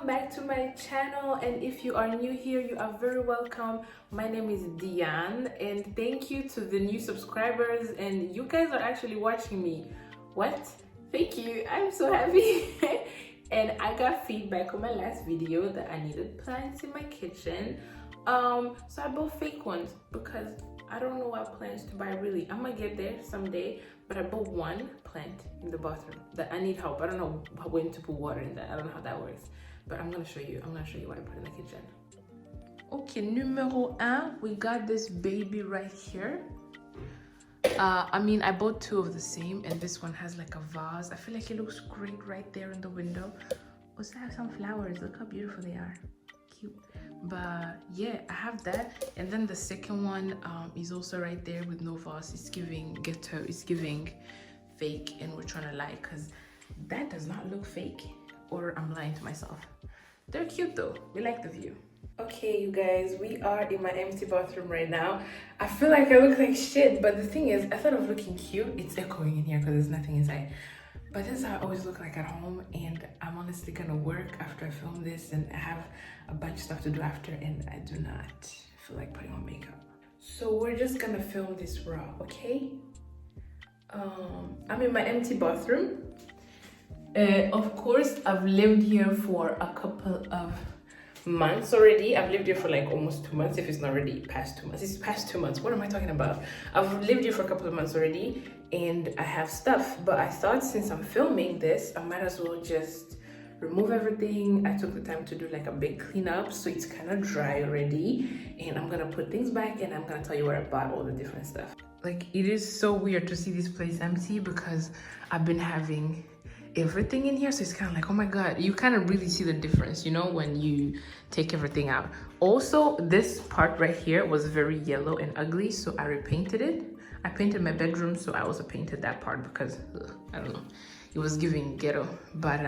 welcome back to my channel, and if you are new here, you are very welcome. My name is Diane, and thank you to the new subscribers, and you guys are actually watching me. What? Thank you, I'm so happy. And I got feedback on my last video that I needed plants in my kitchen, so I bought fake ones because I don't know what plants to buy really. I'm gonna get there someday, but I bought one plant in the bathroom that I need help. I don't know when to put water in that. I don't know how that works, but I'm gonna show you what I put in the kitchen. Okay, numero 1, we got this baby right here. I bought two of the same, and this one has like a vase. I feel like it looks great right there in the window. Also have some flowers. Look how beautiful they are. Cute. But yeah, I have that, and then the second one is also right there with no vase. It's giving ghetto, it's giving fake, and we're trying to lie because that does not look fake, or I'm lying to myself. They're cute though. We like the view. Okay, you guys, we are in my empty bathroom right now. I feel like I look like shit, but the thing is, I thought of looking cute. It's echoing in here because there's nothing inside. But this is how I always look like at home, and I'm honestly gonna work after I film this, and I have a bunch of stuff to do after, and I do not feel like putting on makeup. So we're just gonna film this raw, okay? I'm in my empty bathroom. Of course, I've lived here for a couple of months already. I've lived here for like almost 2 months, if it's not already past 2 months. It's past 2 months. What am I talking about? I've lived here for a couple of months already, and I have stuff, but I thought since I'm filming this, I might as well just remove everything. I took the time to do like a big cleanup, so it's kind of dry already, and I'm gonna put things back, and I'm gonna tell you where I bought all the different stuff. Like, it is so weird to see this place empty because I've been having everything in here, so it's kind of like, oh my god, you kind of really see the difference, you know, when you take everything out. Also, this part right here was very yellow and ugly, so I repainted it. I painted my bedroom, so I also painted that part because I don't know, it was giving ghetto. But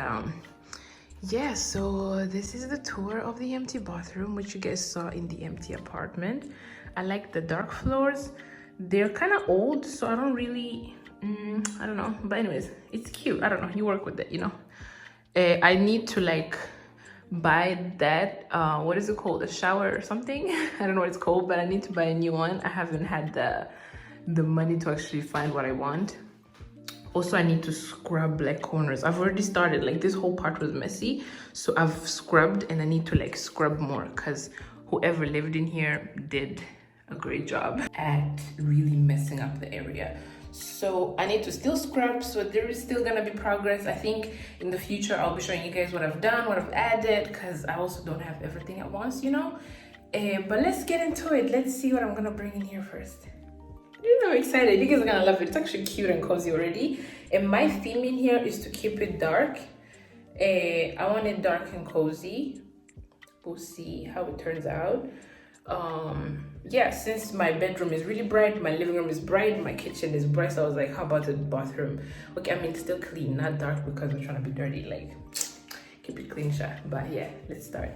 yeah, so this is the tour of the empty bathroom, which you guys saw in the empty apartment. I like the dark floors. They're kind of old, so I don't really I don't know, but anyways, it's cute. I don't know, you work with it, you know. I need to like buy that what is it called, a shower or something. I don't know what it's called, but I need to buy a new one. I haven't had the money to actually find what I want. Also, I need to scrub like corners. I've already started, like this whole part was messy, so I've scrubbed, and I need to like scrub more because whoever lived in here did a great job at really messing up the area. So I need to still scrub, so there is still gonna be progress. I think in the future I'll be showing you guys what I've done, what I've added, because I also don't have everything at once, you know. But let's get into it. Let's see what I'm gonna bring in here first. I'm excited. You guys are gonna love it. It's actually cute and cozy already, and my theme in here is to keep it dark. I want it dark and cozy. We'll see how it turns out. Yeah, since my bedroom is really bright, my living room is bright, my kitchen is bright, so I was like, how about the bathroom? Okay, I mean, still clean, not dark because I'm trying to be dirty, like keep it clean shot. But yeah, let's start.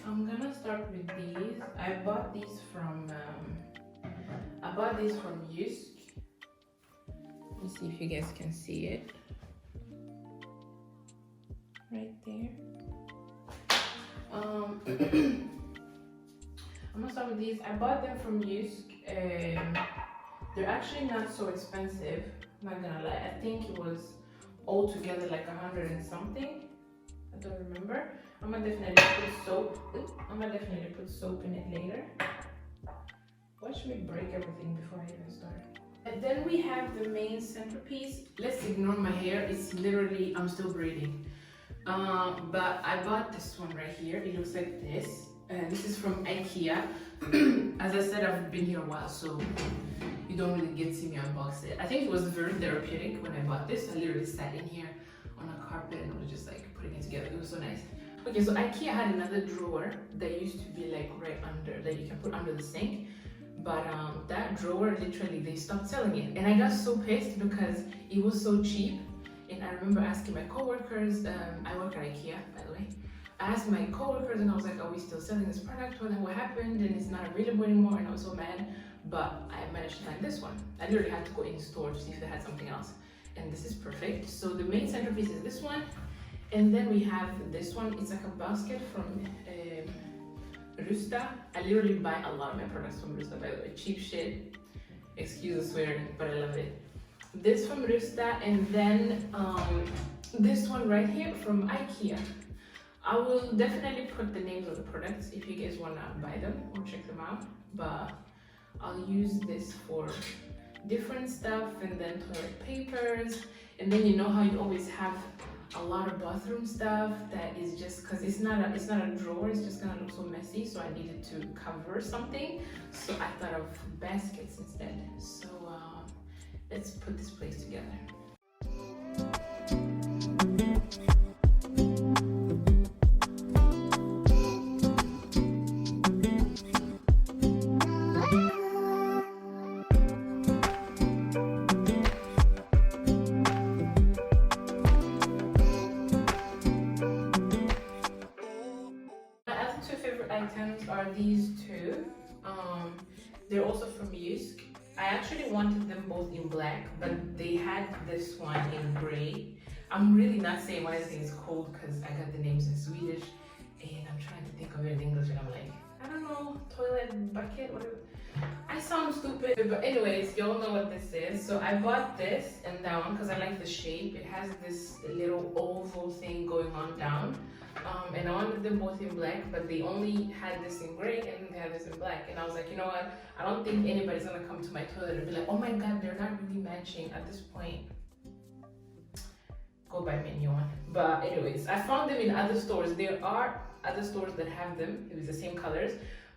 I'm gonna start with these. I bought these from Yusk. Let me see if you guys can see it right there. I'm gonna start with these. I bought them from Yusk. They're actually not so expensive, not gonna lie. I think it was all together like 100 and something. I don't remember. I'm gonna definitely put soap in it later. Why should we break everything before I even start? And then we have the main centerpiece. Let's ignore my hair. It's literally, I'm still braiding. But I bought this one right here. It looks like this. This is from IKEA. As I said, I've been here a while, so you don't really get to see me unbox it. I think it was very therapeutic when I bought this. I literally sat in here on a carpet and was just like putting it together. It was so nice. Okay, so IKEA had another drawer that used to be like right under, that you can put under the sink. But that drawer, literally, they stopped selling it. And I got so pissed because it was so cheap. And I remember asking my coworkers, I work at IKEA, by the way. I asked my coworkers and I was like, are we still selling this product? What happened? And it's not available anymore, and I was so mad. But I managed to find this one. I literally had to go in store to see if they had something else. And this is perfect. So the main centerpiece is this one. And then we have this one. It's like a basket from Rusta. I literally buy a lot of my products from Rusta, by the way. Cheap shit. Excuse the swearing, but I love it. This from Rusta, and then this one right here from IKEA. I will definitely put the names of the products if you guys want to buy them or check them out, but I'll use this for different stuff, and then toilet papers, and then you know how you always have a lot of bathroom stuff that is just because it's not a drawer, it's just gonna look so messy, so I needed to cover something, so I thought of baskets instead. So let's put this place together. Items are these two. They're also from Jysk. I actually wanted them both in black, but they had this one in gray. I'm really not saying what I think is called because I got the names in Swedish and I'm trying to think of it in English, and I'm like, I don't know, toilet bucket, whatever. I sound stupid, but anyways, y'all know what this is. So I bought this and that one because I like the shape. It has this little oval thing going on down. And I wanted them both in black, but they only had this in gray and they had this in black. And I was like, you know what? I don't think anybody's gonna come to my toilet and be like, oh my god, they're not really matching at this point. Go buy me a new one. But anyways, I found them in other stores. There are other stores that have them with the same colors,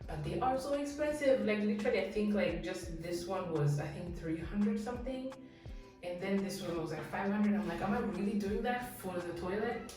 but they are so expensive. Like literally, I think like just this one was, I think 300 something. And then this one was like 500. I'm like, am I really doing that for the toilet?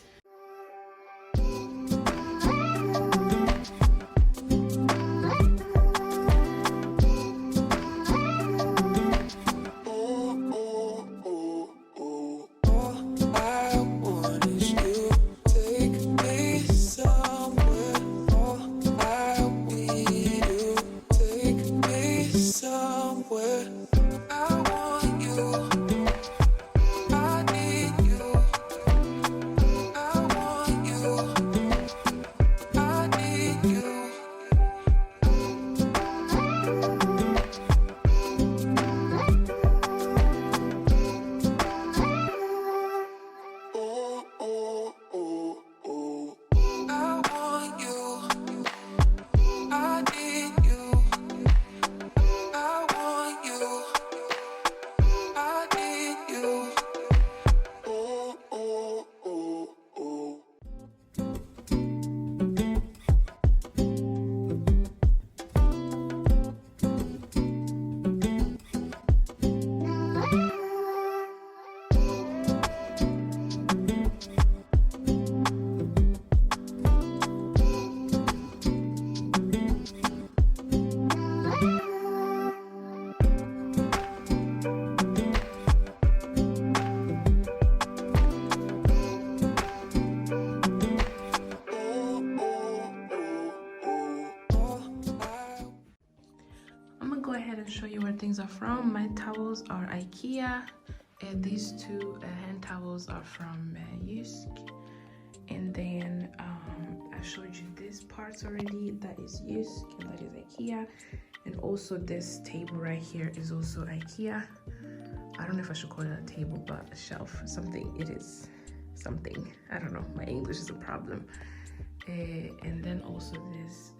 Show you where things are from. My towels are IKEA, and these two hand towels are from Jysk. And then I showed you these parts already. That is Jysk and that is IKEA. And also this table right here is also IKEA. I don't know if I should call it a table, but a shelf, something. It is something. I don't know. My English is a problem. And then also this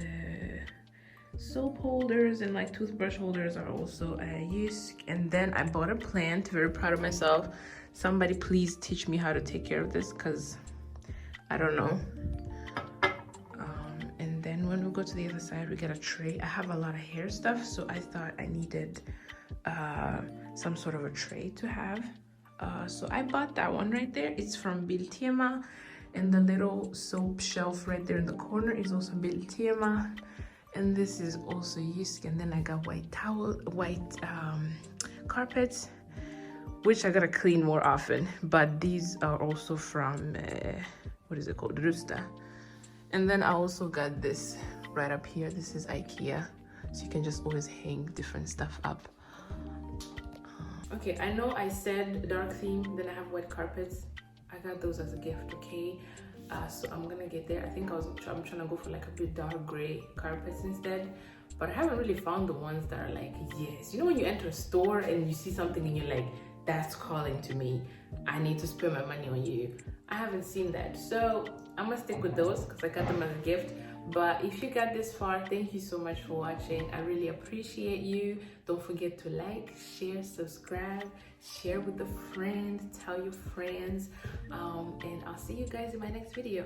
soap holders and like toothbrush holders are also Jysk. And then I bought a plant. Very proud of myself. Somebody please teach me how to take care of this because I don't know. And then when we go to the other side, we get a tray. I have a lot of hair stuff, so I thought I needed some sort of a tray to have. So I bought that one right there. It's from biltema, and the little soap shelf right there in the corner is also biltema. And this is also Jysk. And then I got white carpets, which I gotta clean more often. But these are also from what is it called, rusta. And then I also got this right up here. This is IKEA, so you can just always hang different stuff up. Okay, I know I said dark theme, then I have white carpets. I I got those as a gift, okay? So I'm gonna get there. I think I'm trying to go for like a bit dark gray carpets instead, but I haven't really found the ones that are like, yes, you know, when you enter a store and you see something and you're like, that's calling to me, I need to spend my money on you. I haven't seen that, so I'm gonna stick with those because I got them as a gift. But if you got this far, thank you so much for watching. I really appreciate you. Don't forget to like, share, subscribe, share with a friend, tell your friends, and I'll see you guys in my next video.